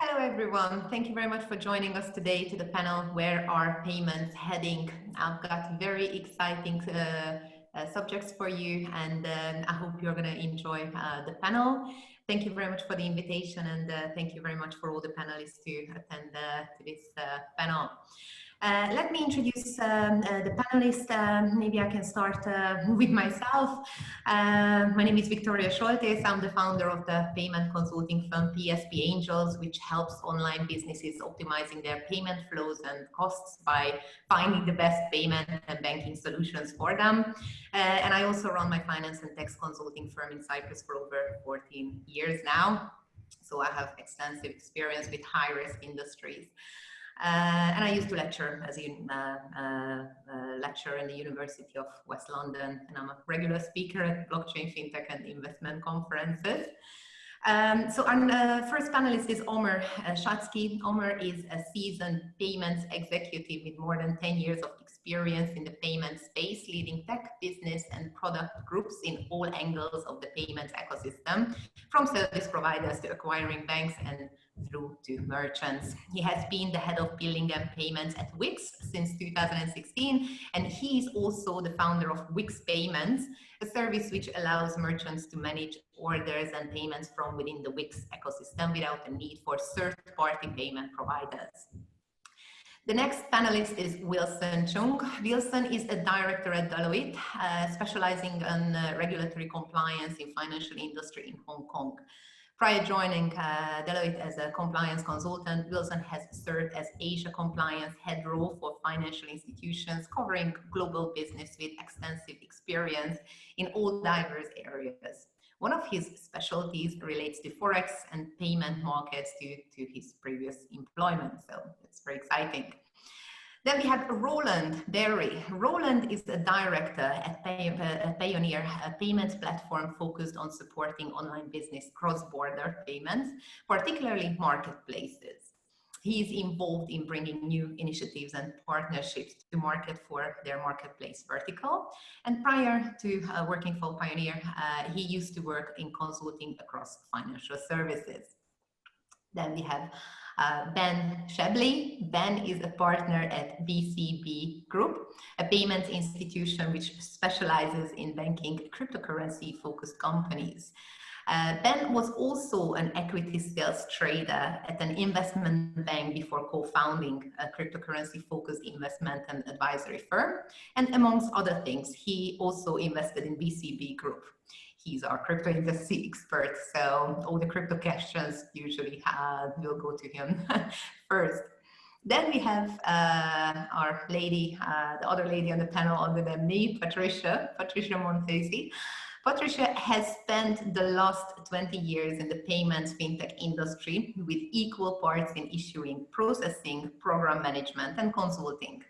Hello everyone, thank you very much for joining us today to the panel Where Are Payments Heading? I've got very exciting subjects for you, and I hope you're going to enjoy the panel. Thank you very much for the invitation, and thank you very much for all the panelists to attend to this panel. Let me introduce the panelists. Maybe I can start with myself. My name is Victoria Scholtes. I'm the founder of the payment consulting firm PSP Angels, which helps online businesses optimizing their payment flows and costs by finding the best payment and banking solutions for them. And I also run my finance and tax consulting firm in Cyprus for over 14 years now. So I have extensive experience with high-risk industries. And I used to lecture as a lecturer in the University of West London, and I'm a regular speaker at blockchain, fintech, and investment conferences. So our first panelist is Omer Shatsky. Omer is a seasoned payments executive with more than 10 years of experience in the payment space, leading tech, business, and product groups in all angles of the payments ecosystem, from service providers to acquiring banks and through to merchants. He has been the head of billing and payments at Wix since 2016, and he is also the founder of Wix Payments, a service which allows merchants to manage orders and payments from within the Wix ecosystem without the need for third-party payment providers. The next panelist is Wilson Chung. Wilson is a director at Deloitte, specializing in regulatory compliance in financial industry in Hong Kong. Prior joining Deloitte as a compliance consultant, Wilson has served as Asia Compliance Head Role for financial institutions, covering global business with extensive experience in all diverse areas. One of his specialties relates to forex and payment markets due to his previous employment, so it's very exciting. Then we have Roland Derry. Roland is a director at Payoneer, a payments platform focused on supporting online business cross-border payments, particularly marketplaces. He is involved in bringing new initiatives and partnerships to market for their marketplace vertical. And prior to working for Payoneer, he used to work in consulting across financial services. Then we have Ben Shebley. Ben is a partner at BCB Group, a payments institution which specializes in banking cryptocurrency-focused companies. Ben was also an equity sales trader at an investment bank before co-founding a cryptocurrency-focused investment and advisory firm. And amongst other things, he also invested in BCB Group. He's our crypto industry expert, so all the crypto questions usually will go to him first. Then we have our lady, the other lady on the panel other than me, Patricia Montesi. Patricia has spent the last 20 years in the payments fintech industry with equal parts in issuing, processing, program management, and consulting.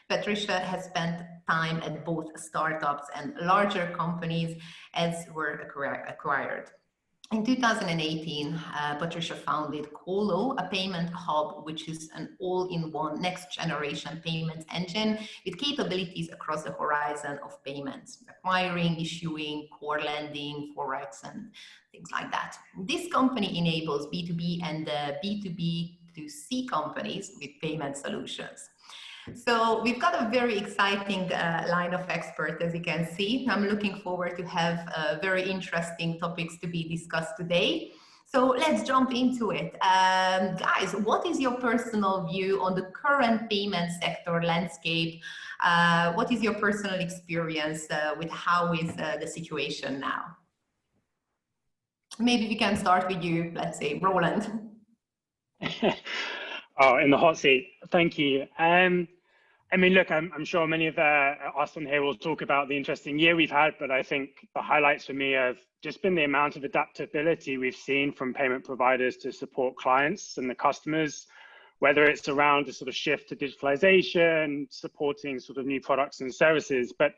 Patricia has spent time at both startups and larger companies as were acquired. In 2018, Patricia founded Colo, a payment hub, which is an all-in-one next-generation payments engine with capabilities across the horizon of payments, acquiring, issuing, core lending, forex, and things like that. This company enables B2B and B2B2C companies with payment solutions. So we've got a very exciting line of experts, as you can see. I'm looking forward to have very interesting topics to be discussed today. So let's jump into it. Guys, what is your personal view on the current payment sector landscape? What is your personal experience with how is the situation now? Maybe we can start with you, let's say, Roland. Oh, in the hot seat. Thank you. I mean, look, I'm sure many of us on here will talk about the interesting year we've had, but I think the highlights for me have just been the amount of adaptability we've seen from payment providers to support clients and the customers, whether it's around a sort of shift to digitalization, supporting sort of new products and services. But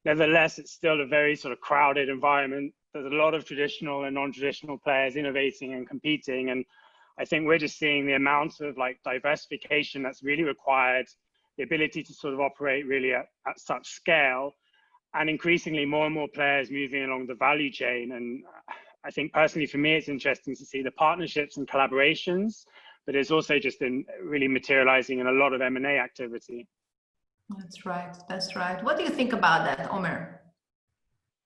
nevertheless, it's still a very sort of crowded environment. There's a lot of traditional and non-traditional players innovating and competing. And I think we're just seeing the amount of like diversification that's really required, the ability to sort of operate really at such scale, and increasingly more and more players moving along the value chain. And I think personally for me, it's interesting to see the partnerships and collaborations but it's also just in really materializing in a lot of M&A activity. That's right. That's right. What do you think about that, Omer?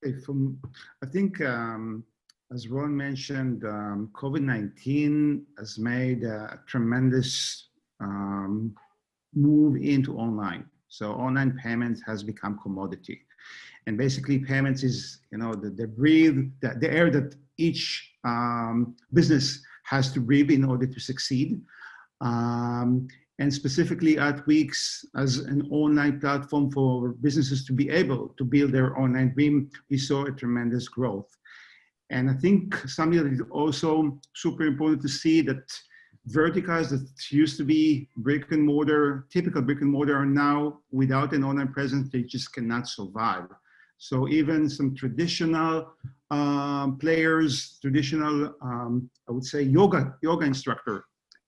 I think, as Ron mentioned, COVID-19 has made a tremendous move into online. So online payments has become commodity. And basically payments is, the air that each business has to breathe in order to succeed. And specifically at Wix as an online platform for businesses to be able to build their online dream, we saw a tremendous growth. And I think something that is also super important to see that verticals that used to be brick and mortar, typical brick and mortar, are now without an online presence, they just cannot survive. So even some traditional players, traditional, I would say yoga instructor,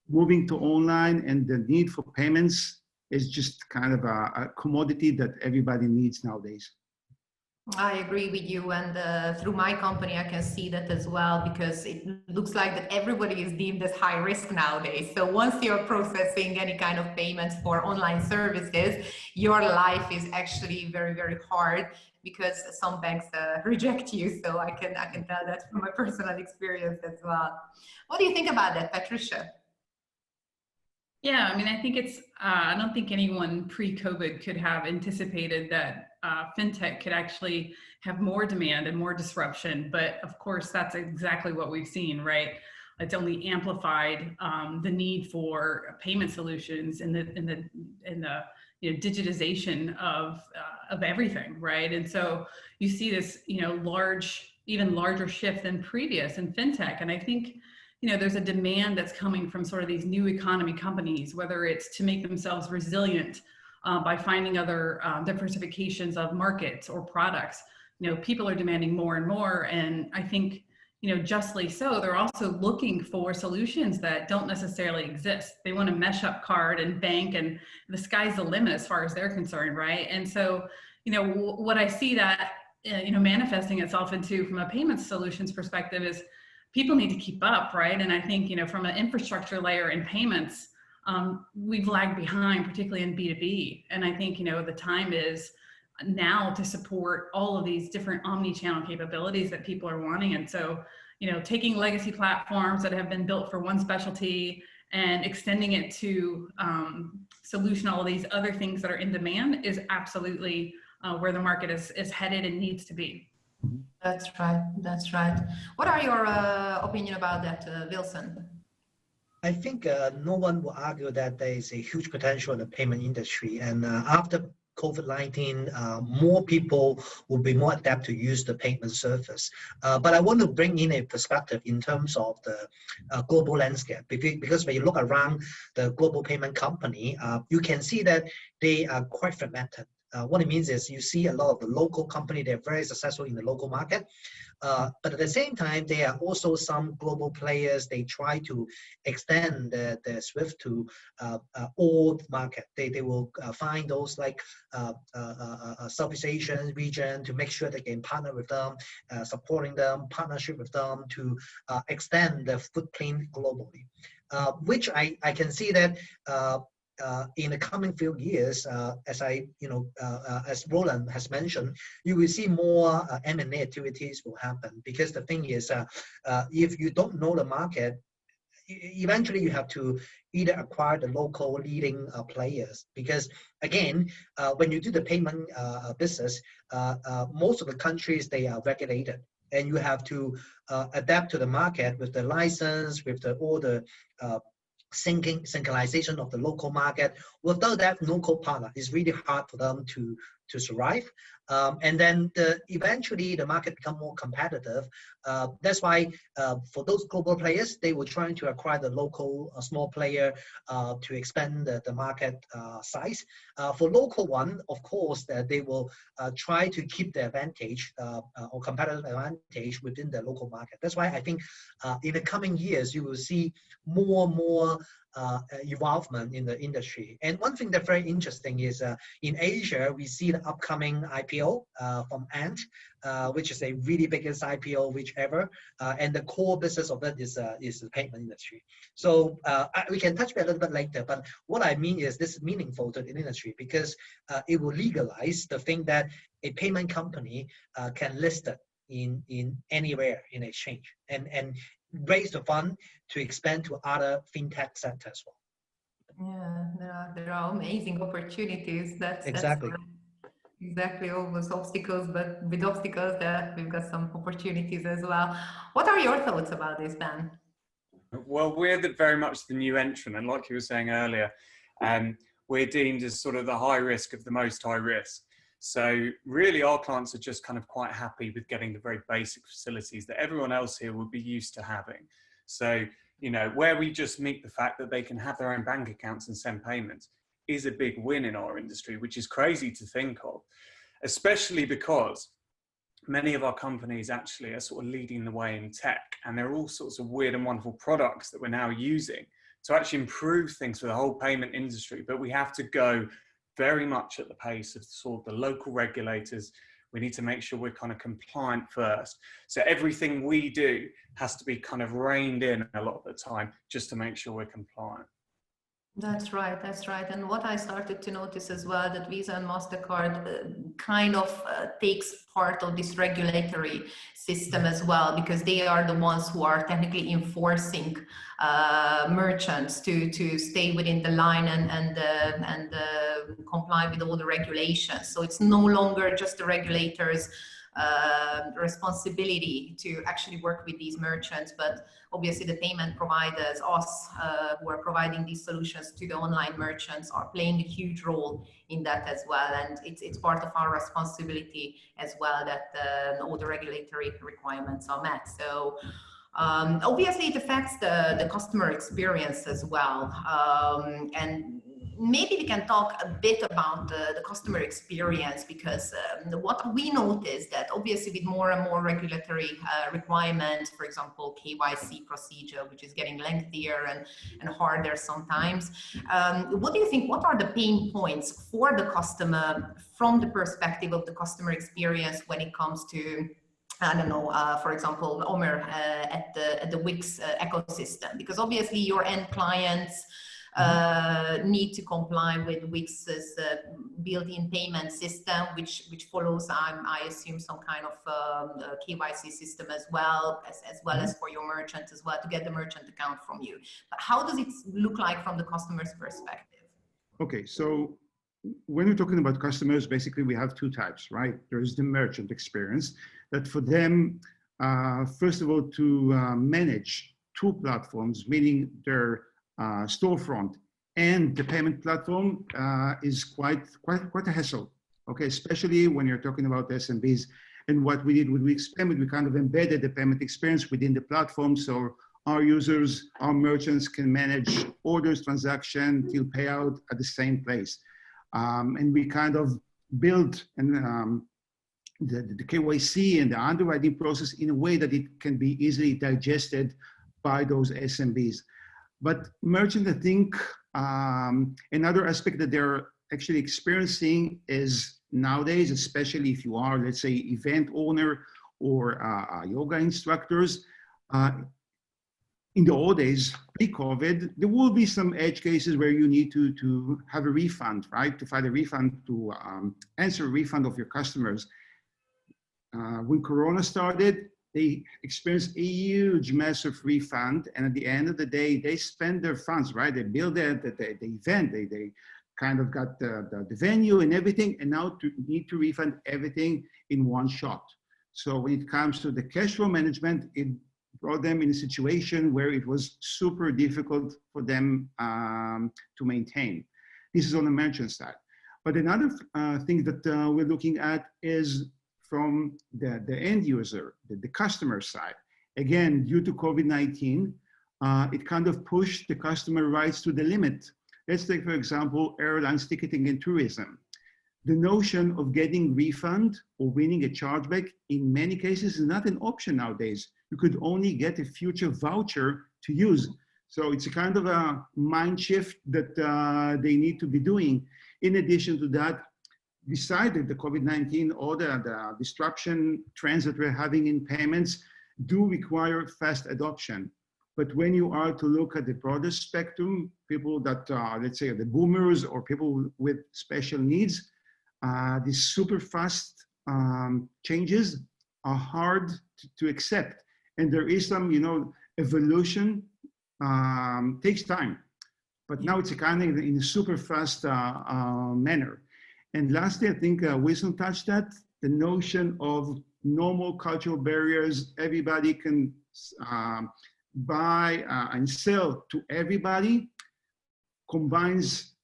moving to online, and the need for payments is just kind of a commodity that everybody needs nowadays. I agree with you, and through my company I can see that as well, because it looks like that everybody is deemed as high risk nowadays. So once you're processing any kind of payments for online services, your life is actually very, very hard, because some banks reject you. So I can tell that from my personal experience as well. What do you think about that, Patricia? Yeah, I mean, I think it's, I don't think anyone pre-COVID could have anticipated that fintech could actually have more demand and more disruption. But of course, that's exactly what we've seen, right? It's only amplified the need for payment solutions and the digitization of everything, right? And so you see this, even larger shift than previous in fintech. And I think, there's a demand that's coming from sort of these new economy companies, whether it's to make themselves resilient by finding other diversifications of markets or products. People are demanding more and more. And I think, justly so, they're also looking for solutions that don't necessarily exist. They want to mesh up card and bank, and the sky's the limit as far as they're concerned, right? And so, what I see that, manifesting itself into from a payments solutions perspective is people need to keep up, right? And I think, from an infrastructure layer in payments, we've lagged behind, particularly in B2B. And I think, the time is now to support all of these different omni-channel capabilities that people are wanting. And so, taking legacy platforms that have been built for one specialty and extending it to solution all of these other things that are in demand is absolutely where the market is headed and needs to be. That's right. That's right. What are your opinion about that, Wilson? I think no one will argue that there is a huge potential in the payment industry. And after COVID-19, more people will be more adept to use the payment service. But I want to bring in a perspective in terms of the global landscape, because when you look around the global payment company, you can see that they are quite fragmented. What it means is you see a lot of the local company, they're very successful in the local market. But at the same time, there are also some global players, they try to extend the SWIFT to all market. They will find those like Southeast Asian region to make sure they can partner with them, supporting them, partnership with them to extend the footprint globally. Which I can see that in the coming few years, as Roland has mentioned, you will see more M&A activities will happen, because the thing is, if you don't know the market, eventually you have to either acquire the local leading players, because again, when you do the payment business, most of the countries, they are regulated, and you have to adapt to the market with the license, with all the synchronization of the local market. Without that local partner, it's really hard for them to survive. And then eventually the market become more competitive. That's why for those global players, they were trying to acquire the local small player to expand the market size. For local one, of course, they will try to keep the advantage or competitive advantage within the local market. That's why I think in the coming years, you will see more and more involvement in the industry. And one thing that's very interesting is in Asia, we see the upcoming IPO IPO from Ant, which is a really biggest IPO whichever, and the core business of it is the payment industry. So we can touch base a little bit later, but what I mean is this is meaningful to the industry because it will legalize the thing that a payment company can list it in anywhere in exchange and raise the fund to expand to other fintech sectors as well. Yeah, there are amazing opportunities. That's Exactly. exactly all those obstacles, but with obstacles that we've got some opportunities as well. What are your thoughts about this, Ben? Well, we're very much the new entrant, and like you were saying earlier, we're deemed as sort of the high risk of the most high risk. So really our clients are just kind of quite happy with getting the very basic facilities that everyone else here would be used to having. So, you know, where we just meet the fact that they can have their own bank accounts and send payments is a big win in our industry, which is crazy to think of, especially because many of our companies actually are sort of leading the way in tech, and there are all sorts of weird and wonderful products that we're now using to actually improve things for the whole payment industry. But we have to go very much at the pace of sort of the local regulators. We need to make sure we're kind of compliant first. So everything we do has to be kind of reined in a lot of the time just to make sure we're compliant. That's right, that's right. And what I started to notice as well, that Visa and MasterCard kind of takes part of this regulatory system as well, because they are the ones who are technically enforcing merchants to stay within the line and comply with all the regulations. So it's no longer just the regulators' responsibility to actually work with these merchants, but obviously the payment providers, us who are providing these solutions to the online merchants, are playing a huge role in that as well. And it's part of our responsibility as well that all the regulatory requirements are met. So obviously it affects the customer experience as well. And maybe we can talk a bit about the customer experience, because what we noticed that obviously with more and more regulatory requirements, for example, KYC procedure, which is getting lengthier and harder sometimes. What do you think, what are the pain points for the customer from the perspective of the customer experience when it comes to, I don't know, for example, Omer, at the Wix ecosystem? Because obviously your end clients need to comply with Wix's built-in payment system, which follows, I assume, some kind of KYC system as well as for your merchant as well, to get the merchant account from you. But how does it look like from the customer's perspective? Okay, so when we're talking about customers, basically we have two types, right? There's the merchant experience that for them, first of all, to manage two platforms, meaning their storefront and the payment platform is quite a hassle. Okay, especially when you're talking about SMBs. And what we did with Wix Payment, we kind of embedded the payment experience within the platform, so our users, our merchants can manage orders, transaction, till payout at the same place. And we kind of built the KYC and the underwriting process in a way that it can be easily digested by those SMBs. But merchants, I think, another aspect that they're actually experiencing is nowadays, especially if you are, let's say, event owner or yoga instructors, in the old days, pre-COVID, there will be some edge cases where you need to have a refund, right? To file a refund, to answer a refund of your customers. When Corona started, they experienced a huge, massive refund. And at the end of the day, they spend their funds, right? They build the event, they kind of got the venue and everything, and now need to refund everything in one shot. So when it comes to the cash flow management, it brought them in a situation where it was super difficult for them to maintain. This is on the merchant side. But another thing that we're looking at is from the end user, the customer side. Again, due to COVID-19, it kind of pushed the customer rights to the limit. Let's take, for example, airlines, ticketing, and tourism. The notion of getting refund or winning a chargeback in many cases is not an option nowadays. You could only get a future voucher to use. So it's a kind of a mind shift that they need to be doing. In addition to that, beside the COVID-19, all the disruption trends that we're having in payments do require fast adoption. But when you are to look at the broader spectrum, people that, let's say the boomers or people with special needs, these super fast changes are hard to accept. And there is some, evolution, takes time. But now it's kind of in a super fast manner. And lastly, I think Wilson touched that, the notion of normal cultural barriers. Everybody can buy and sell to everybody, combines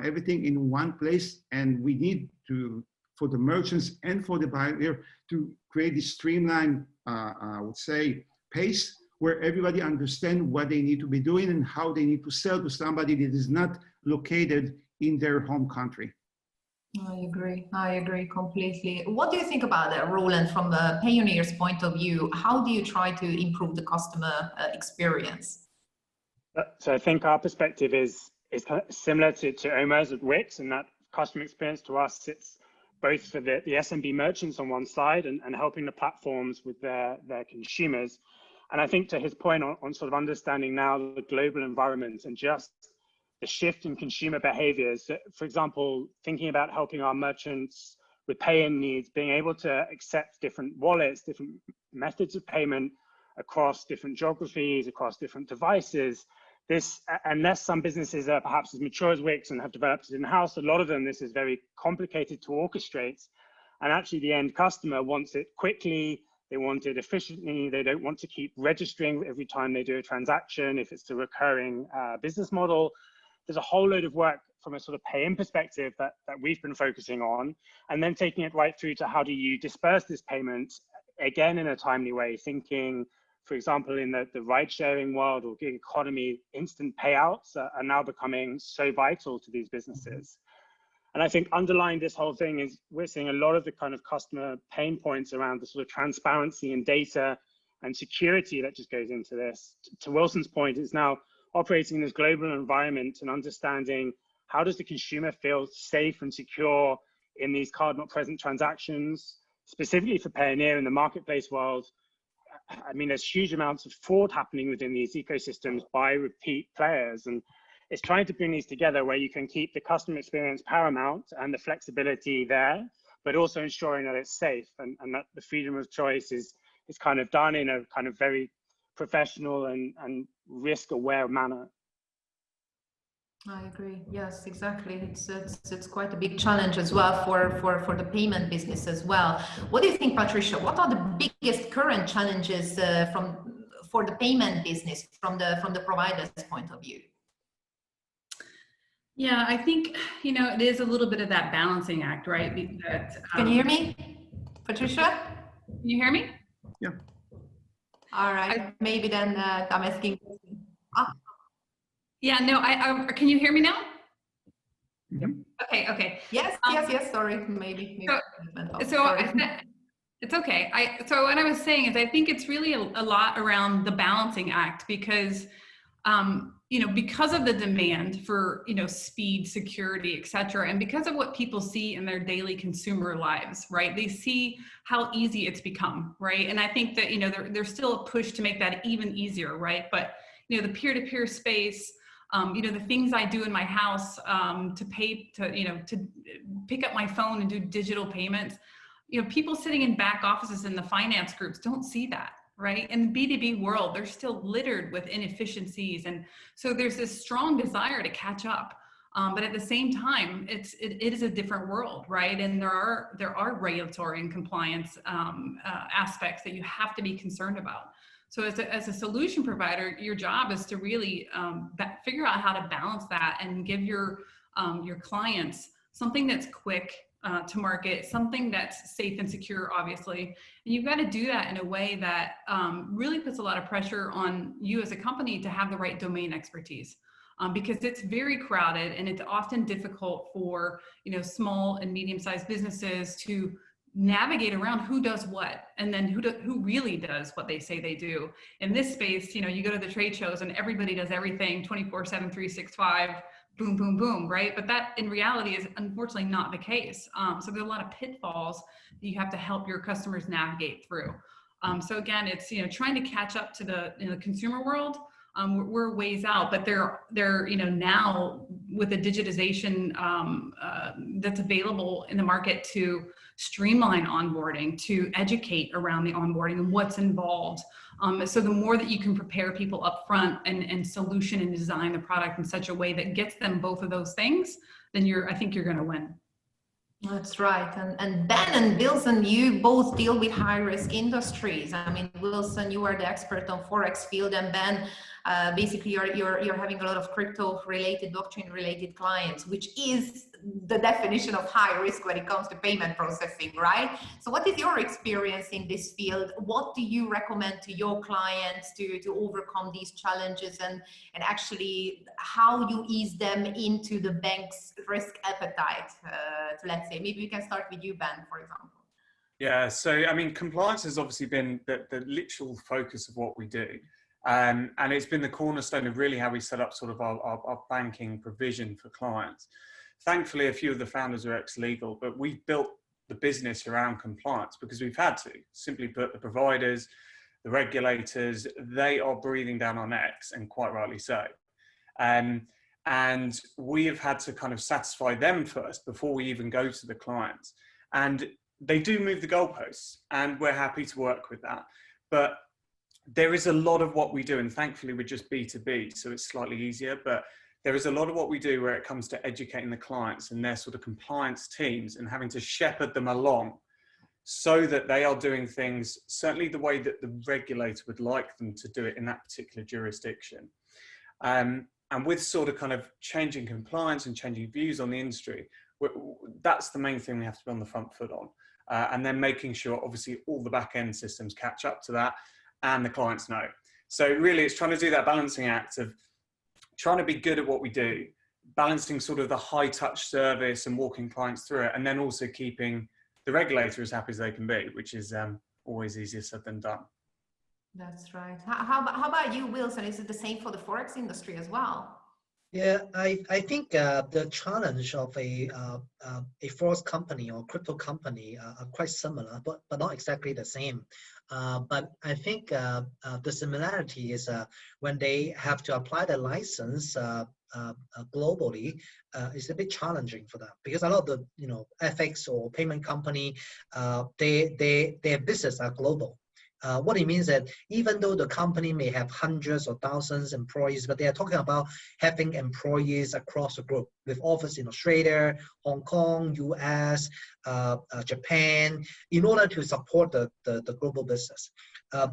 everything in one place. And we need to, for the merchants and for the buyer, to create this streamlined, I would say, pace where everybody understands what they need to be doing and how they need to sell to somebody that is not located in their home country. I agree completely. What do you think about that, Roland, from the Payoneer's point of view? How do you try to improve the customer experience? So I think our perspective is kind of similar to Omar's at Wix, and that customer experience to us, it's both for the SMB merchants on one side and helping the platforms with their consumers. And I think to his point on sort of understanding now the global environment and just the shift in consumer behaviors, for example, thinking about helping our merchants with pay-in needs, being able to accept different wallets, different methods of payment across different geographies, across different devices. This, unless some businesses are perhaps as mature as Wix and have developed it in-house, a lot of them, this is very complicated to orchestrate. And actually the end customer wants it quickly, they want it efficiently, they don't want to keep registering every time they do a transaction if it's a recurring business model. There's a whole load of work from a sort of pay-in perspective that we've been focusing on, and then taking it right through to how do you disperse this payment, again, in a timely way, thinking, for example, in the ride-sharing world or gig economy, instant payouts are now becoming so vital to these businesses. And I think underlying this whole thing is we're seeing a lot of the kind of customer pain points around the sort of transparency and data and security that just goes into this. To Wilson's point, it's now operating in this global environment and understanding how does the consumer feel safe and secure in these card not present transactions, specifically for Payoneer in the marketplace world. I mean, there's huge amounts of fraud happening within these ecosystems by repeat players. And it's trying to bring these together where you can keep the customer experience paramount and the flexibility there, but also ensuring that it's safe and that the freedom of choice is kind of done in a kind of very professional and risk-aware manner. I agree. Yes, exactly. It's quite a big challenge as well for the payment business as well. What do you think, Patricia? What are the biggest current challenges for the payment business from the provider's point of view? Yeah, I think it is a little bit of that balancing act, right? Because, can you hear me, Patricia? Can you hear me? Yeah. All right. Maybe then I'm asking. Yeah, no, I can you hear me now? Mm-hmm. Okay. Yes, yes, sorry, maybe. It's okay. So what I was saying is I think it's really a lot around the balancing act because, because of the demand for, speed, security, et cetera, and because of what people see in their daily consumer lives, right? They see how easy it's become, right? And I think that, there's still a push to make that even easier, right? But, the peer-to-peer space, the things I do in my house to pick up my phone and do digital payments, people sitting in back offices in the finance groups don't see that, right? In the B2B world, they're still littered with inefficiencies. And so there's this strong desire to catch up. But at the same time, it is a different world, right? And there are regulatory and compliance aspects that you have to be concerned about. So as a solution provider, your job is to really figure out how to balance that and give your clients something that's quick to market, something that's safe and secure, obviously. And you've got to do that in a way that really puts a lot of pressure on you as a company to have the right domain expertise. Because it's very crowded and it's often difficult for small and medium-sized businesses to navigate around who does what and then who really does what they say they do. In this space, you go to the trade shows and everybody does everything 24/7, 365, boom, boom, boom, right? But that in reality is unfortunately not the case. So there's a lot of pitfalls that you have to help your customers navigate through. So again, it's, you know, trying to catch up to the, you know, consumer world. We're ways out, but they're, you know, now with the digitization that's available in the market to streamline onboarding, to educate around the onboarding and what's involved. So the more that you can prepare people up front and solution and design the product in such a way that gets them both of those things, then I think you're going to win. That's right. And Ben and Wilson, you both deal with high risk industries. I mean, Wilson, you are the expert on forex field, and Ben, basically you're having a lot of crypto related, blockchain related clients, which is the definition of high risk when it comes to payment processing, right? So what is your experience in this field? What do you recommend to your clients to overcome these challenges, and actually how you ease them into the bank's risk appetite? Let's say, maybe we can start with you, Ben, for example. Yeah, so I mean, compliance has obviously been the literal focus of what we do. And it's been the cornerstone of really how we set up sort of our banking provision for clients. Thankfully, a few of the founders are ex-legal, but we've built the business around compliance because we've had to. Simply put, the providers, the regulators, they are breathing down our necks, and quite rightly so. And we have had to kind of satisfy them first before we even go to the clients. And they do move the goalposts, and we're happy to work with that. But there is a lot of what we do, and thankfully we're just B2B, so it's slightly easier, but there is a lot of what we do where it comes to educating the clients and their sort of compliance teams and having to shepherd them along so that they are doing things certainly the way that the regulator would like them to do it in that particular jurisdiction. And with sort of kind of changing compliance and changing views on the industry, that's the main thing we have to be on the front foot on. And then making sure obviously all the back end systems catch up to that and the clients know. So really it's trying to do that balancing act of trying to be good at what we do, balancing sort of the high touch service and walking clients through it, and then also keeping the regulator as happy as they can be, which is always easier said than done. That's right. How about you, Wilson? Is it the same for the forex industry as well? Yeah, I think the challenge of a forex company or crypto company are quite similar, but not exactly the same. But I think the similarity is when they have to apply the license globally, it's a bit challenging for them because a lot of the FX or payment company, their business are global. What it means that even though the company may have hundreds or thousands of employees, but they are talking about having employees across the globe with office in Australia, Hong Kong, US, Japan, in order to support the global business.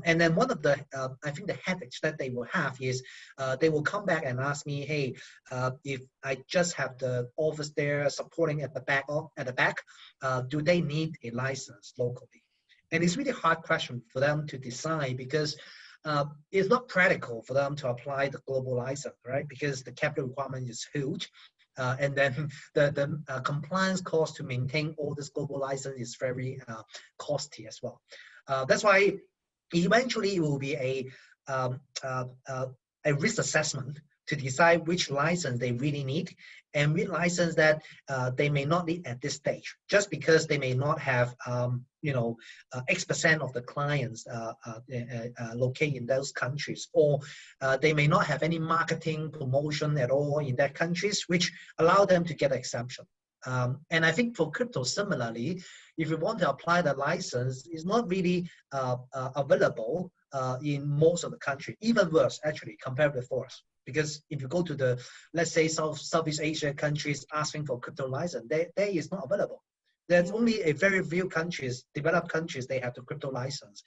And then one of the, I think the headaches that they will have is they will come back and ask me, hey, if I just have the office there supporting at the back, do they need a license locally? And it's really hard question for them to decide because it's not practical for them to apply the global license, right? Because the capital requirement is huge. And then the compliance cost to maintain all this global license is very costly as well. That's why eventually it will be a risk assessment to decide which license they really need and which license that they may not need at this stage, just because they may not have X% of the clients located in those countries, or they may not have any marketing promotion at all in that countries, which allow them to get exemption. And I think for crypto, similarly, if you want to apply the license, it's not really available in most of the country, even worse actually compared with forex. Because if you go to the, let's say, Southeast Asia countries asking for crypto license, there is not available. There's only a very few countries, developed countries, they have the crypto license.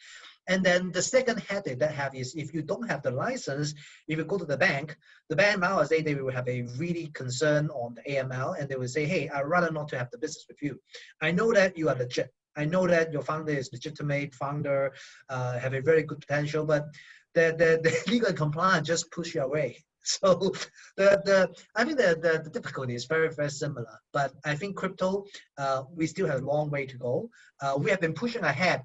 And then the second headache that have is if you don't have the license, if you go to the bank nowadays, they will have a really concern on the AML, and they will say, hey, I'd rather not to have the business with you. I know that you are legit. I know that your founder is legitimate founder, have a very good potential, but the legal compliance just push you away. So I think the difficulty is very, very similar. But I think crypto, we still have a long way to go. We have been pushing ahead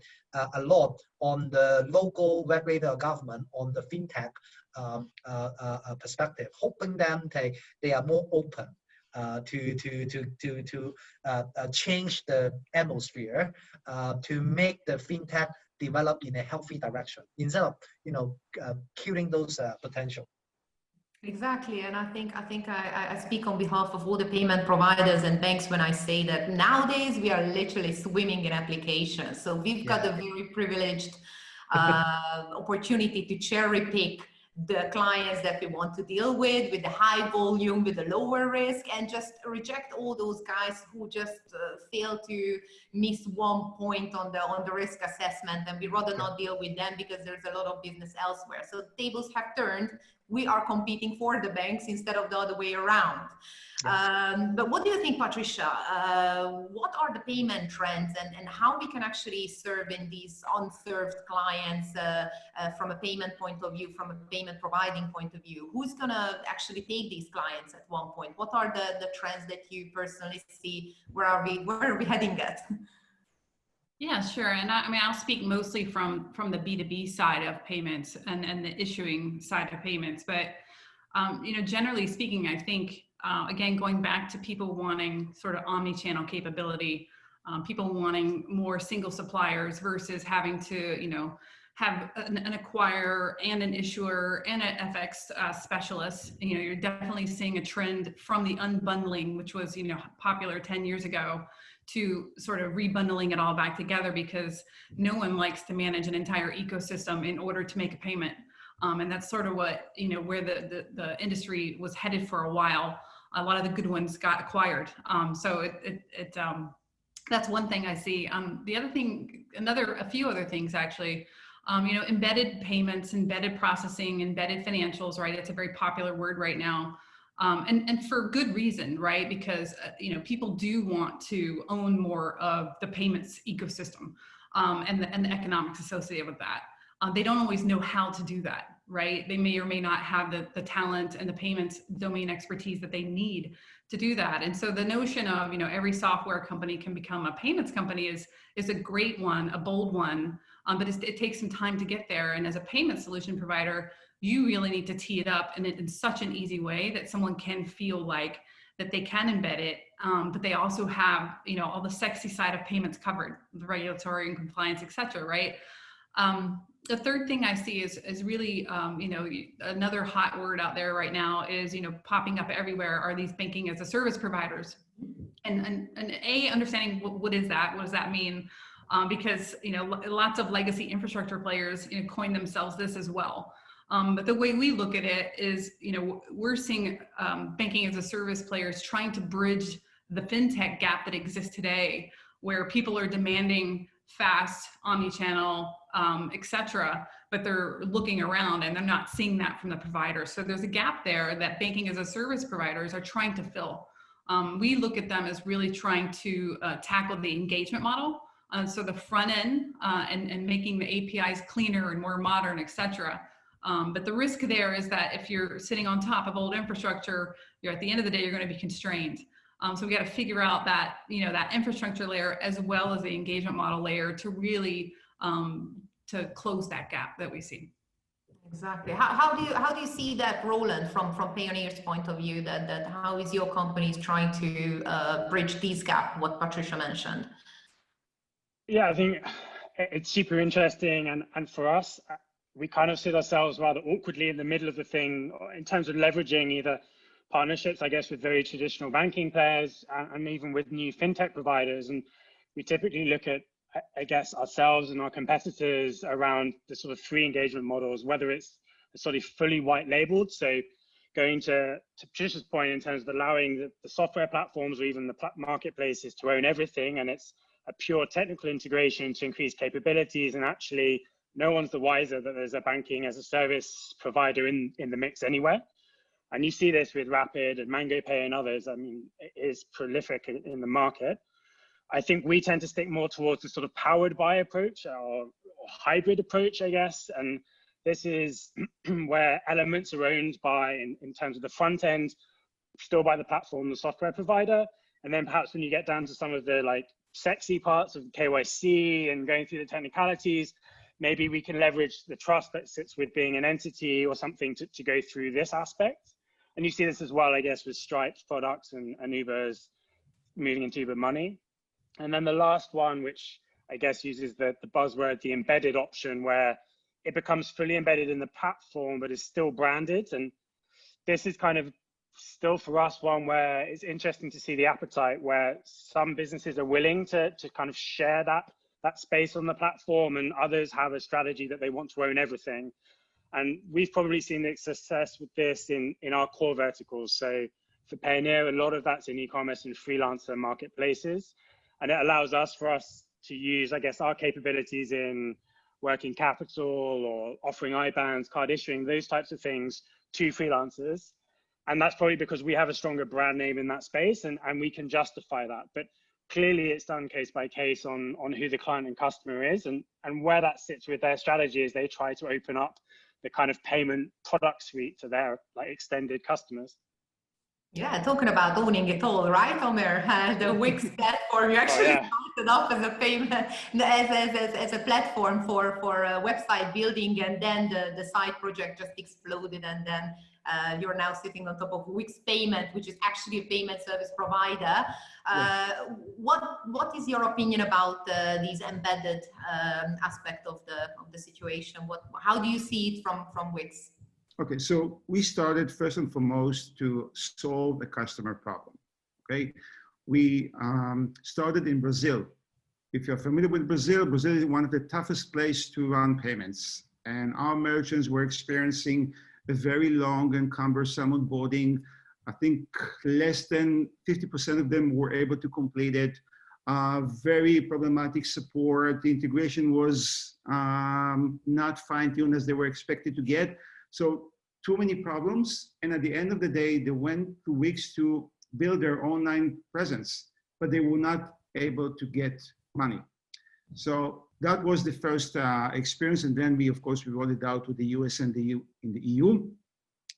a lot on the local regulator government on the fintech perspective, hoping them they are more open to change the atmosphere to make the fintech develop in a healthy direction instead of killing those potential. Exactly, and I think I speak on behalf of all the payment providers and banks when I say that nowadays we are literally swimming in applications. So we've got a very privileged opportunity to cherry pick the clients that we want to deal with the high volume, with the lower risk, and just reject all those guys who just fail to miss one point on the risk assessment, and we rather not deal with them because there's a lot of business elsewhere. So tables have turned. We are competing for the banks instead of the other way around. But what do you think, Patricia? What are the payment trends and how we can actually serve in these unserved clients from a payment point of view, from a payment providing point of view? Who's going to actually take these clients at one point? What are the trends that you personally see? Where are we heading at? Yeah, sure. And I mean, I'll speak mostly from the B2B side of payments and the issuing side of payments. But, generally speaking, I think, again, going back to people wanting sort of omni-channel capability, people wanting more single suppliers versus having to, have an acquirer and an issuer and an FX specialist. You're definitely seeing a trend from the unbundling, which was, popular 10 years ago, to sort of rebundling it all back together because no one likes to manage an entire ecosystem in order to make a payment. And that's sort of what, where the industry was headed for a while. A lot of the good ones got acquired. So that's one thing I see. The other thing, a few other things actually, embedded payments, embedded processing, embedded financials, right? It's a very popular word right now. And for good reason, right? Because, people do want to own more of the payments ecosystem and the economics associated with that. They don't always know how to do that, right? They may or may not have the talent and the payments domain expertise that they need to do that. And so the notion of, every software company can become a payments company is a great one, a bold one, but it takes some time to get there. And as a payment solution provider, you really need to tee it up in such an easy way that someone can feel like that they can embed it, but they also have, all the sexy side of payments covered, the regulatory and compliance, et cetera, right? The third thing I see is really, another hot word out there right now is, popping up everywhere are these banking as a service providers. And understanding what is that? What does that mean? Because, lots of legacy infrastructure players, coin themselves this as well. But the way we look at it is, we're seeing banking as a service players trying to bridge the fintech gap that exists today, where people are demanding fast, omni-channel, et cetera, but they're looking around and they're not seeing that from the provider. So there's a gap there that banking as a service providers are trying to fill. We look at them as really trying to tackle the engagement model. So the front end and making the APIs cleaner and more modern, et cetera. But the risk there is that if you're sitting on top of old infrastructure, at the end of the day, you're going to be constrained. So we got to figure out that, that infrastructure layer as well as the engagement model layer to really to close that gap that we see. Exactly. How do you see that, Roland, from Payoneer's point of view? That how is your company trying to bridge these gap? What Patricia mentioned. Yeah, I think it's super interesting, and for us, we kind of sit ourselves rather awkwardly in the middle of the thing in terms of leveraging either partnerships, I guess, with very traditional banking players and even with new fintech providers. And we typically look at, I guess, ourselves and our competitors around the sort of three engagement models, whether it's sort of fully white labeled. So going to Patricia's point in terms of allowing the software platforms or even the marketplaces to own everything. And it's a pure technical integration to increase capabilities, and actually no one's the wiser that there's a banking as a service provider in the mix anywhere. And you see this with Rapid and MangoPay and others. I mean, it is prolific in the market. I think we tend to stick more towards the sort of powered by approach or hybrid approach, I guess. And this is where elements are owned by, in terms of the front end, still by the platform, the software provider. And then perhaps when you get down to some of the like sexy parts of KYC and going through the technicalities, maybe we can leverage the trust that sits with being an entity or something to go through this aspect. And you see this as well, I guess, with Stripe's products and Uber's moving into Uber Money. And then the last one, which I guess uses the buzzword, the embedded option, where it becomes fully embedded in the platform, but is still branded. And this is kind of still for us one where it's interesting to see the appetite, where some businesses are willing to kind of share that space on the platform, and others have a strategy that they want to own everything. And we've probably seen the success with this in our core verticals. So for Payoneer, a lot of that's in e-commerce and freelancer marketplaces. And it allows for us to use, I guess, our capabilities in working capital or offering IBANs, card issuing, those types of things to freelancers. And that's probably because we have a stronger brand name in that space, and we can justify that. But clearly it's done case by case on who the client and customer is, and where that sits with their strategy is they try to open up the kind of payment product suite to their like extended customers. Yeah, talking about owning it all, right, Omer? The Wix platform, you actually started off as a payment, as a platform for website building, and then the side project just exploded, and then you're now sitting on top of Wix Payment, which is actually a payment service provider. What is your opinion about these embedded aspect of the situation? How do you see it from Wix? Okay, so we started first and foremost to solve a customer problem. Okay, we started in Brazil. If you're familiar with Brazil, Brazil is one of the toughest places to run payments, and our merchants were experiencing a very long and cumbersome onboarding. I think less than 50% of them were able to complete it. Very problematic support. The integration was not fine-tuned as they were expected to get. So too many problems. And at the end of the day, they went to Wix to build their online presence, but they were not able to get money. So that was the first experience. And then we, of course, we rolled it out to the US and in the EU.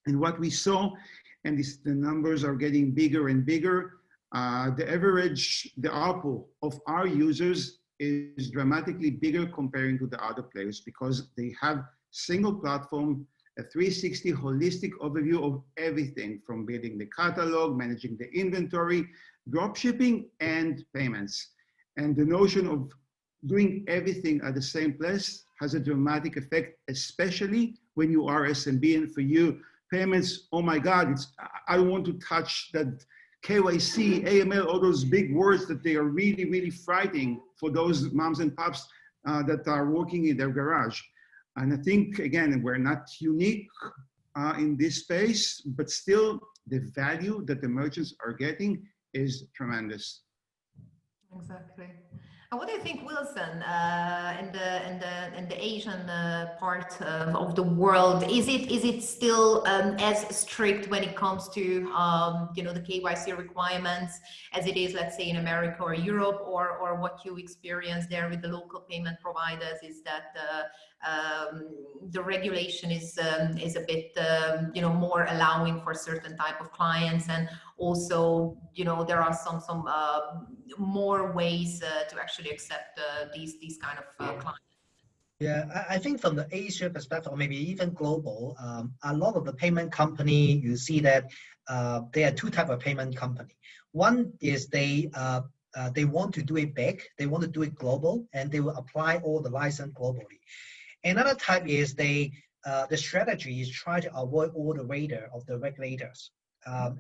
And what we saw, and the numbers are getting bigger and bigger, the ARPU of our users is dramatically bigger comparing to the other players, because they have single platform, a 360 holistic overview of everything from building the catalog, managing the inventory, dropshipping, and payments. And the notion of doing everything at the same place has a dramatic effect, especially when you are SMB. And for you, payments, oh my God, I don't want to touch that KYC, AML, all those big words that they are really, really frightening for those moms and pops that are working in their garage. And I think, again, we're not unique in this space, but still the value that the merchants are getting is tremendous. Exactly. And what do you think, Wilson, in the Asian part of the world? Is it still as strict when it comes to the KYC requirements as it is, let's say, in America or Europe, or what you experience there with the local payment providers is that the regulation is a bit more allowing for certain type of clients, and also there are some more ways to actually accept these kind of clients. Yeah, I think from the Asia perspective, or maybe even global, a lot of the payment company, you see that there are two types of payment company. One is they want to do it big, they want to do it global, and they will apply all the license globally. Another type is the strategy is try to avoid all the radar of the regulators.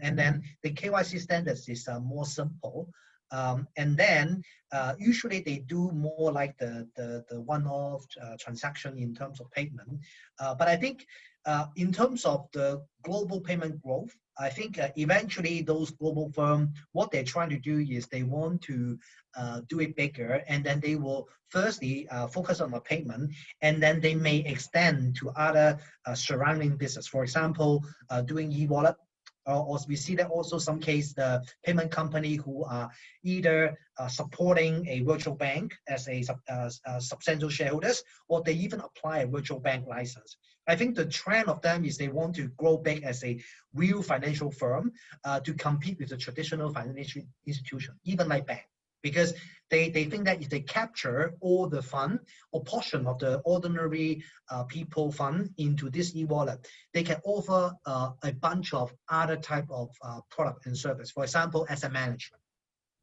And then the KYC standards is more simple. And then usually they do more like the one-off transaction in terms of payment. But I think in terms of the global payment growth, I think eventually those global firms, what they're trying to do is they want to do it bigger, and then they will firstly focus on the payment, and then they may extend to other surrounding business. For example, doing e-wallet, or we see that also some case the payment company who are either supporting a virtual bank as a substantial shareholders, or they even apply a virtual bank license. I think the trend of them is they want to grow big as a real financial firm to compete with the traditional financial institution, even like bank, because they think that if they capture all the fund or portion of the ordinary people fund into this e-wallet, they can offer a bunch of other type of product and service. For example, asset management.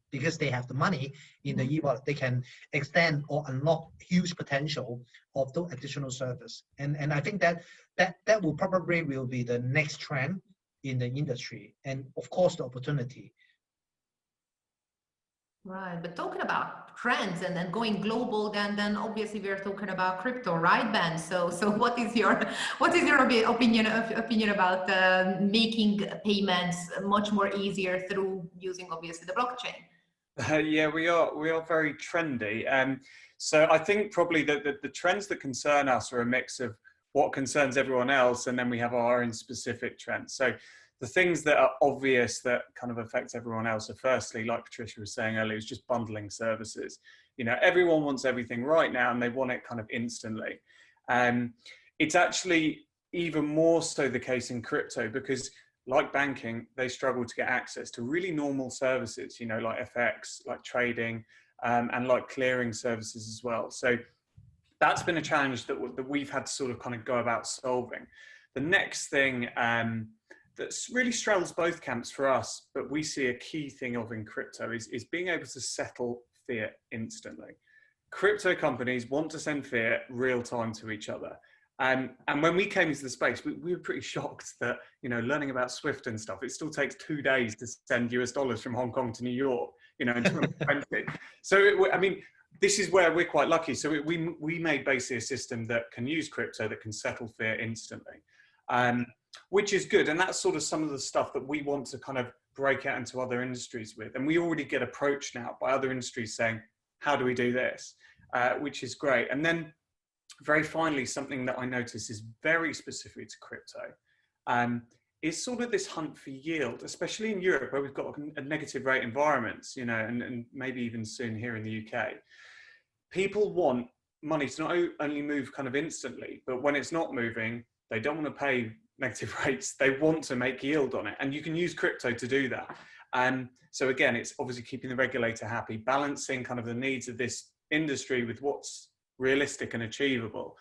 Because they have the money in the e-wallet, they can extend or unlock huge potential of the additional service. And I think that will probably be the next trend in the industry, and of course the opportunity. Right, but talking about trends and then going global, then obviously we're talking about crypto, right, Ben? So what is your opinion about making payments much more easier through using obviously the blockchain? Yeah, we are very trendy. So I think probably the trends that concern us are a mix of what concerns everyone else, and then we have our own specific trends. So the things that are obvious that kind of affect everyone else are firstly, like Patricia was saying earlier, is just bundling services. You know, everyone wants everything right now and they want it kind of instantly. It's actually even more so the case in crypto because like banking, they struggle to get access to really normal services, you know, like FX, like trading, and like clearing services as well. So that's been a challenge that we've had to sort of kind of go about solving. The next thing that really straddles both camps for us, but we see a key thing of in crypto is being able to settle fiat instantly. Crypto companies want to send fiat real time to each other. And when we came into the space, we were pretty shocked that, you know, learning about Swift and stuff, it still takes 2 days to send US dollars from Hong Kong to New York, you know, in 2020. So, I mean, this is where we're quite lucky. So we made basically a system that can use crypto that can settle fiat instantly, which is good. And that's sort of some of the stuff that we want to kind of break out into other industries with. And we already get approached now by other industries saying, how do we do this? Which is great. And then very finally, something that I notice is very specific to crypto is sort of this hunt for yield, especially in Europe where we've got a negative rate environments, you know, and maybe even soon here in the UK. People want money to not only move kind of instantly, but when it's not moving, they don't want to pay negative rates. They want to make yield on it. And you can use crypto to do that. So again, it's obviously keeping the regulator happy, balancing kind of the needs of this industry with what's realistic and achievable,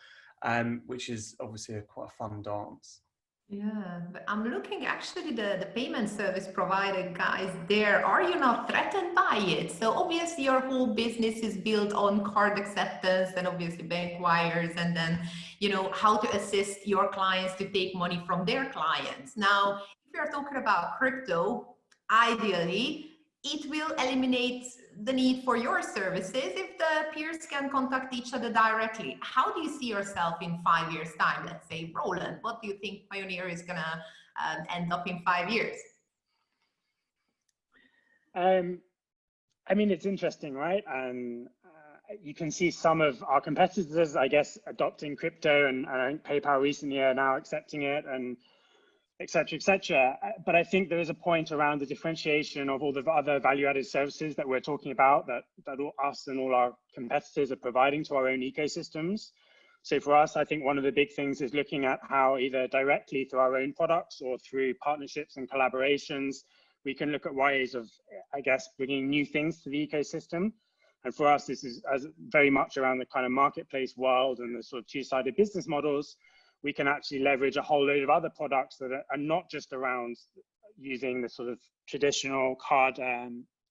which is obviously quite a fun dance. Yeah, but I'm looking actually the payment service provider guys there. Are you not threatened by it? So obviously your whole business is built on card acceptance and obviously bank wires, and then, you know, how to assist your clients to take money from their clients. Now, if you're talking about crypto, ideally, it will eliminate the need for your services if the peers can contact each other directly. How do you see yourself in 5 years' time? Let's say, Roland, what do you think Pioneer is going to end up in 5 years? I mean, it's interesting, right? You can see some of our competitors, I guess, adopting crypto, and I think PayPal recently are now accepting it, and et cetera, et cetera. But I think there is a point around the differentiation of all the other value-added services that we're talking about that us and all our competitors are providing to our own ecosystems. So for us, I think one of the big things is looking at how either directly through our own products or through partnerships and collaborations, we can look at ways of, I guess, bringing new things to the ecosystem. And for us, this is very much around the kind of marketplace world and the sort of two-sided business models. We can actually leverage a whole load of other products that are not just around using the sort of traditional card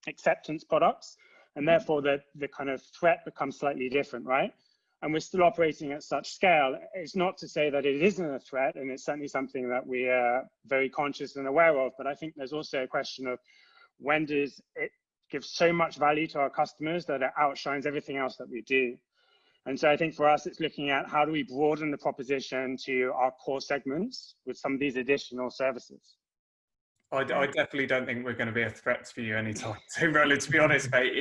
acceptance products. And therefore the kind of threat becomes slightly different, right? And we're still operating at such scale. It's not to say that it isn't a threat, and it's certainly something that we are very conscious and aware of. But I think there's also a question of when does it give so much value to our customers that it outshines everything else that we do. And so I think for us, it's looking at how do we broaden the proposition to our core segments with some of these additional services. I definitely don't think we're going to be a threat for you anytime soon, Roland, to be honest, mate.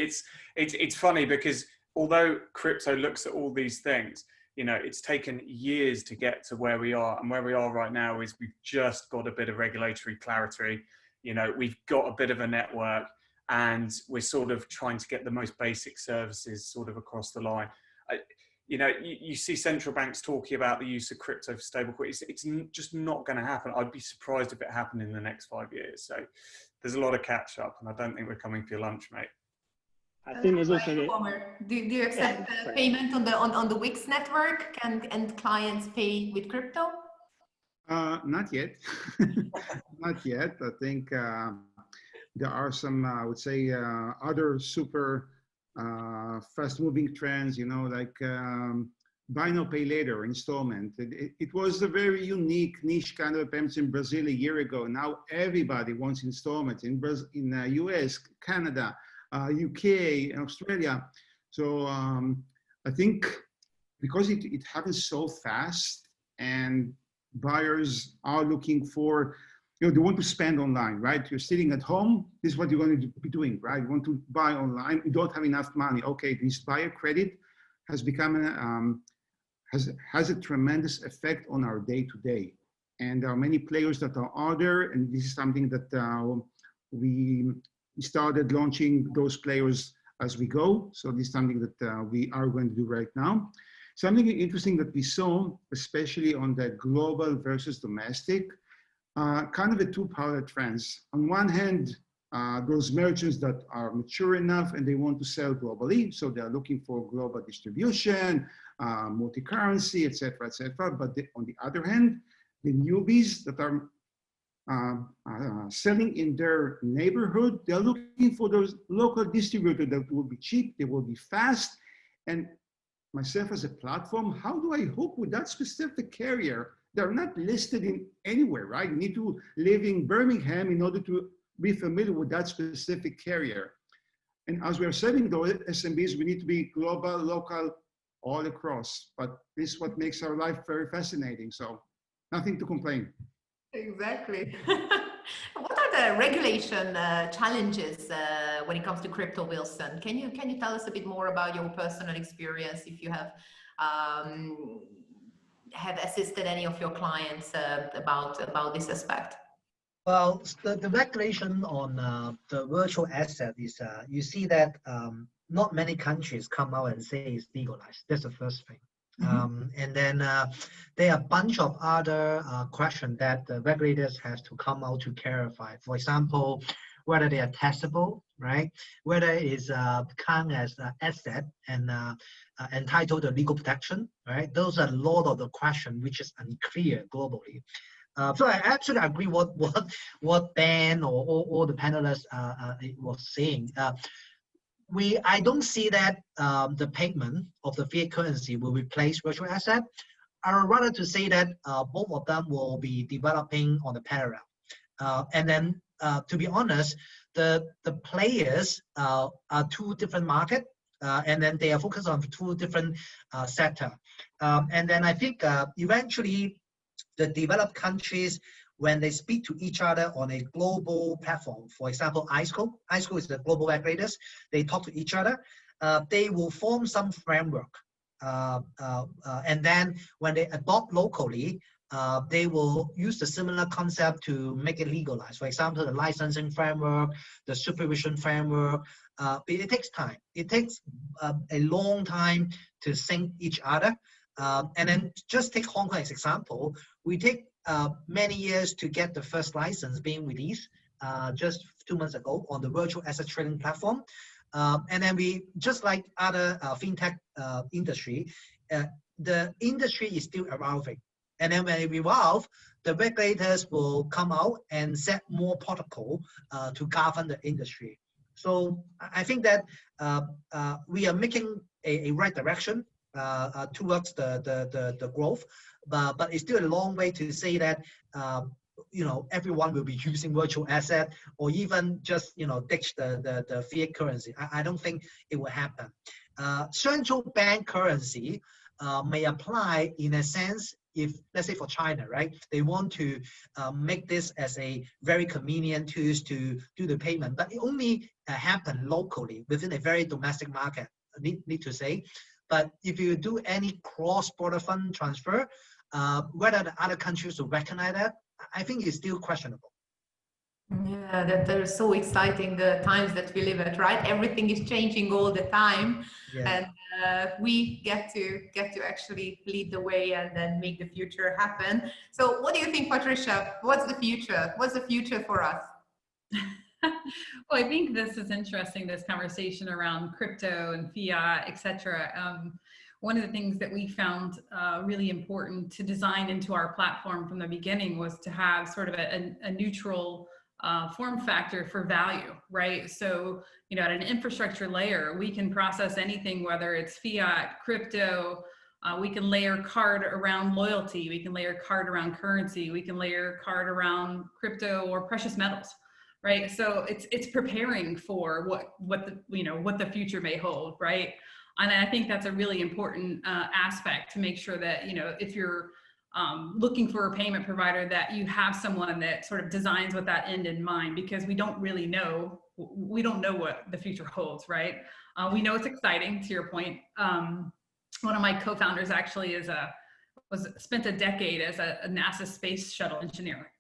It's funny because although crypto looks at all these things, it's taken years to get to where we are, and where we are right now is we've just got a bit of regulatory clarity. We've got a bit of a network, and we're sort of trying to get the most basic services sort of across the line. You see central banks talking about the use of crypto for stablecoins. It's just not going to happen. I'd be surprised if it happened in the next 5 years. So there's a lot of catch up, and I don't think we're coming for your lunch, mate. I think there's also do you accept payment on the Wix network? And clients pay with crypto? Not yet. Not yet. I think there are some, I would say, other super fast-moving trends, like buy now, pay later installment. It was a very unique niche kind of payments in Brazil a year ago. Now everybody wants installments in US, Canada, UK, and Australia. So I think because it happens so fast, and buyers are looking for, they want to spend online, right? You're sitting at home, this is what you're going to be doing, right? You want to buy online, you don't have enough money. Okay, this buyer credit has become, has a tremendous effect on our day-to-day. And there are many players that are out there, and this is something that we started launching those players as we go. So this is something that we are going to do right now. Something interesting that we saw, especially on the global versus domestic, kind of a two-parallel trends. On one hand, those merchants that are mature enough and they want to sell globally, so they are looking for global distribution, multi-currency, etc., etc. But on the other hand, the newbies that are selling in their neighborhood, they're looking for those local distributors that will be cheap, they will be fast. And myself as a platform, how do I hook with that specific carrier? They're not listed in anywhere, right? You need to live in Birmingham in order to be familiar with that specific carrier. And as we're selling those SMBs, we need to be global, local, all across. But this is what makes our life very fascinating. So nothing to complain. Exactly. What are the regulation challenges when it comes to crypto, Wilson? Can you tell us a bit more about your personal experience, if you have assisted any of your clients about this aspect? Well, the regulation on the virtual asset is, you see that not many countries come out and say it's legalized. That's the first thing. And then there are a bunch of other questions that the regulators have to come out to clarify. For example, whether they are taxable, right? Whether it's counted as an asset and entitled to legal protection, right? Those are a lot of the questions which is unclear globally. So I actually agree what Ben or the panelists was saying. I don't see that the payment of the fiat currency will replace virtual asset. I would rather to say that both of them will be developing on the parallel. And then, to be honest, the players are two different markets, and then they are focused on two different sectors. And then I think eventually the developed countries, when they speak to each other on a global platform, for example, ISCO is the global regulators, they talk to each other, they will form some framework. And then when they adopt locally, they will use the similar concept to make it legalized. For example, the licensing framework, the supervision framework, it takes time. It takes a long time to sync each other. And then just take Hong Kong as example, we take many years to get the first license being released just 2 months ago on the virtual asset trading platform. And then we, just like other fintech industry, the industry is still evolving. And then when it evolves, the regulators will come out and set more protocol to govern the industry. So I think that we are making a right direction towards the growth, but it's still a long way to say that everyone will be using virtual asset or even just ditch the fiat currency. I don't think it will happen. Central bank currency may apply in a sense if, let's say for China, right, they want to make this as a very convenient tools to do the payment, but it only happen locally within a very domestic market, need to say. But if you do any cross-border fund transfer, whether the other countries will recognize that, I think is still questionable. Yeah, that they're so exciting, the times that we live at, right? Everything is changing all the time, Yeah. and we get to actually lead the way and then make the future happen. So, what do you think, Patricia? What's the future? What's the future for us? Well, I think this is interesting, this conversation around crypto and fiat, etc. One of the things that we found really important to design into our platform from the beginning was to have sort of a neutral form factor for value, right? So, you know, at an infrastructure layer, we can process anything, whether it's fiat, crypto, we can layer card around loyalty, we can layer card around currency, we can layer card around crypto or precious metals. Right, so it's preparing for what the future may hold, right? And I think that's a really important aspect to make sure that, you know, if you're looking for a payment provider, that you have someone that sort of designs with that end in mind, because we don't know what the future holds, right? We know it's exciting, to your point. One of my co-founders actually spent a decade as a NASA space shuttle engineer.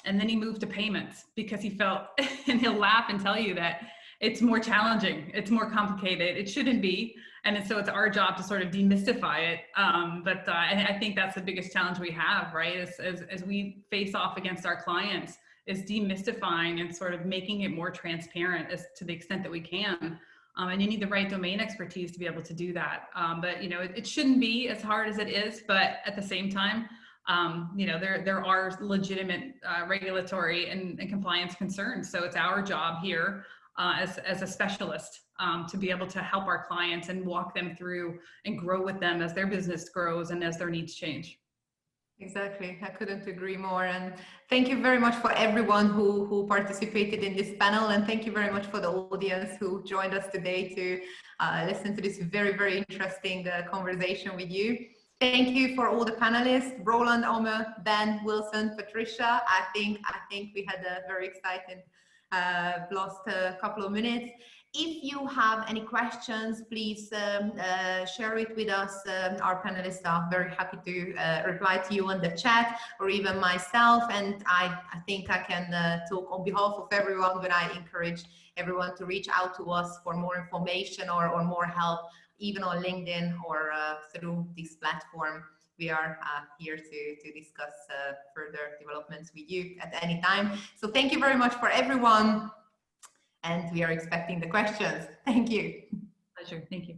And then he moved to payments because he felt, and he'll laugh and tell you that it's more challenging, it's more complicated, it shouldn't be. And so it's our job to sort of demystify it. But I think that's the biggest challenge we have, right? As we face off against our clients, is demystifying and sort of making it more transparent as to the extent that we can. And you need the right domain expertise to be able to do that. But, you know, it shouldn't be as hard as it is, but at the same time, you know, there are legitimate regulatory and compliance concerns. So it's our job here as a specialist to be able to help our clients and walk them through and grow with them as their business grows and as their needs change. Exactly, I couldn't agree more. And thank you very much for everyone who participated in this panel, and thank you very much for the audience who joined us today to listen to this very, very interesting conversation with you. Thank you for all the panelists, Roland, Omer, Ben, Wilson, Patricia. I think we had a very exciting last couple of minutes. If you have any questions, please share it with us. Our panelists are very happy to reply to you on the chat, or even myself. And I think I can talk on behalf of everyone when I encourage everyone to reach out to us for more information or more help, even on LinkedIn or through this platform. We are here to discuss further developments with you at any time. So thank you very much for everyone. And we are expecting the questions. Thank you. Pleasure. Thank you.